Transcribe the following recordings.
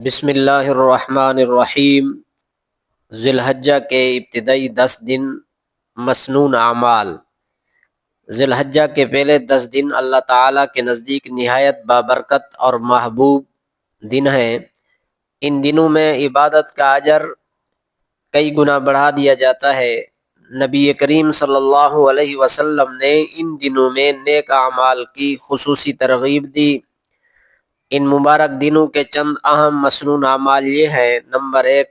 بسم اللہ الرحمن الرحیم۔ ذی الحجہ کے ابتدائی 10 دن مسنون اعمال۔ ذی الحجہ کے پہلے 10 دن اللہ تعالیٰ کے نزدیک نہایت بابرکت اور محبوب دن ہیں۔ ان دنوں میں عبادت کا اجر کئی گنا بڑھا دیا جاتا ہے۔ نبی کریم صلی اللہ علیہ وسلم نے ان دنوں میں نیک اعمال کی خصوصی ترغیب دی۔ ان مبارک دنوں کے چند اہم مسنون اعمال یہ ہیں۔ نمبر 1،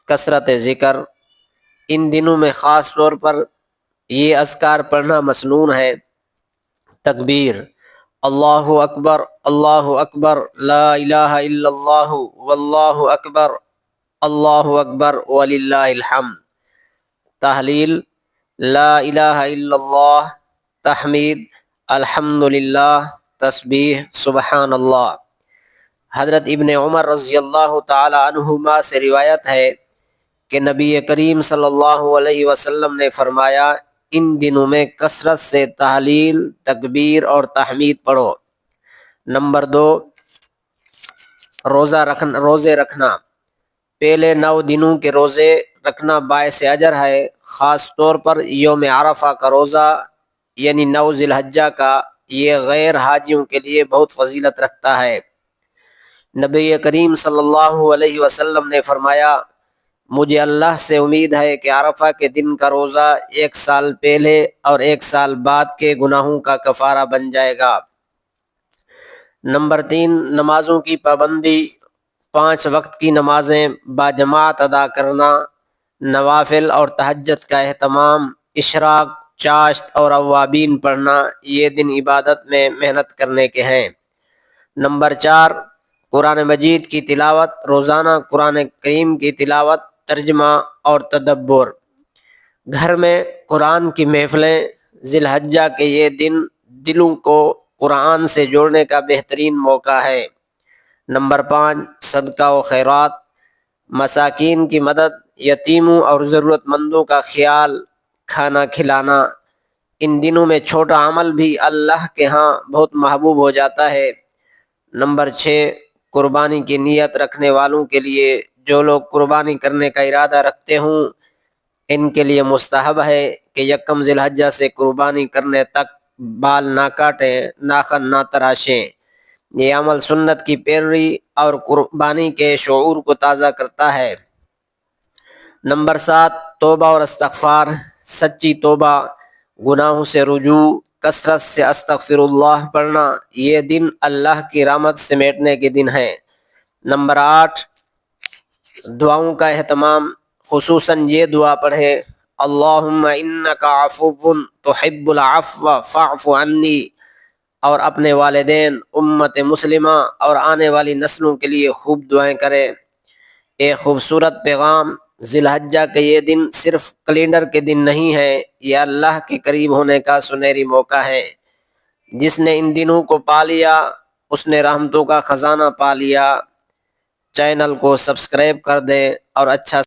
کثرت ذکر۔ ان دنوں میں خاص طور پر یہ اذکار پڑھنا مسنون ہے۔ تکبیر، اللہ اکبر اللہ اکبر، لا الہ الا اللہ واللہ اکبر، اللہ اکبر وللہ الحمد۔ تحلیل، لا الہ الا اللہ، تحمید، الحمدللہ، تسبیح، سبحان اللہ۔ حضرت ابن عمر رضی اللہ تعالی عنہما سے روایت ہے کہ نبی کریم صلی اللہ علیہ وسلم نے فرمایا، ان دنوں میں کثرت سے تحلیل، تکبیر اور تحمید پڑھو۔ نمبر 2، روزے رکھنا۔ پہلے 9 دنوں کے روزے رکھنا باعث اجر ہے۔ خاص طور پر یوم عرفہ کا روزہ یعنی 9 ذی الحجہ کا، یہ غیر حاجیوں کے لیے بہت فضیلت رکھتا ہے۔ نبی کریم صلی اللہ علیہ وسلم نے فرمایا، مجھے اللہ سے امید ہے کہ عرفہ کے دن کا روزہ 1 سال پہلے اور 1 سال بعد کے گناہوں کا کفارہ بن جائے گا۔ نمبر 3، نمازوں کی پابندی۔ 5 وقت کی نمازیں باجماعت ادا کرنا، نوافل اور تہجد کا اہتمام، اشراق، چاشت اور اوابین پڑھنا، یہ دن عبادت میں محنت کرنے کے ہیں۔ نمبر 4، قرآن مجید کی تلاوت۔ روزانہ قرآن کریم کی تلاوت، ترجمہ اور تدبر۔ گھر میں قرآن کی محفلیں۔ ذی الحجہ کے یہ دن دلوں کو قرآن سے جوڑنے کا بہترین موقع ہے۔ نمبر 5، صدقہ و خیرات۔ مساکین کی مدد، یتیموں اور ضرورت مندوں کا خیال، کھانا کھلانا۔ ان دنوں میں چھوٹا عمل بھی اللہ کے ہاں بہت محبوب ہو جاتا ہے۔ نمبر 6، قربانی کی نیت رکھنے والوں کے لیے۔ جو لوگ قربانی کرنے کا ارادہ رکھتے ہوں ان کے لیے مستحب ہے کہ 1 ذی الحجہ سے قربانی کرنے تک بال نہ کاٹیں، ناخن نہ تراشیں۔ یہ عمل سنت کی پیروی اور قربانی کے شعور کو تازہ کرتا ہے۔ نمبر 7، توبہ اور استغفار۔ سچی توبہ، گناہوں سے رجوع، کثرت سے استغفر اللہ پڑھنا، یہ دن اللہ کی رحمت سمیٹنے کے دن ہیں۔ نمبر 8، دعاؤں کا اہتمام۔ خصوصاً یہ دعا پڑھے، اللہم انک عفو تحب العفو فاعف عنی، اور اپنے والدین، امت مسلمہ اور آنے والی نسلوں کے لیے خوب دعائیں کریں۔ ایک خوبصورت پیغام۔ ذی الحجہ کے یہ دن صرف کیلنڈر کے دن نہیں ہے، یہ اللہ کے قریب ہونے کا سنہری موقع ہے۔ جس نے ان دنوں کو پا لیا اس نے رحمتوں کا خزانہ پا لیا۔ چینل کو سبسکرائب کر دیں اور اچھا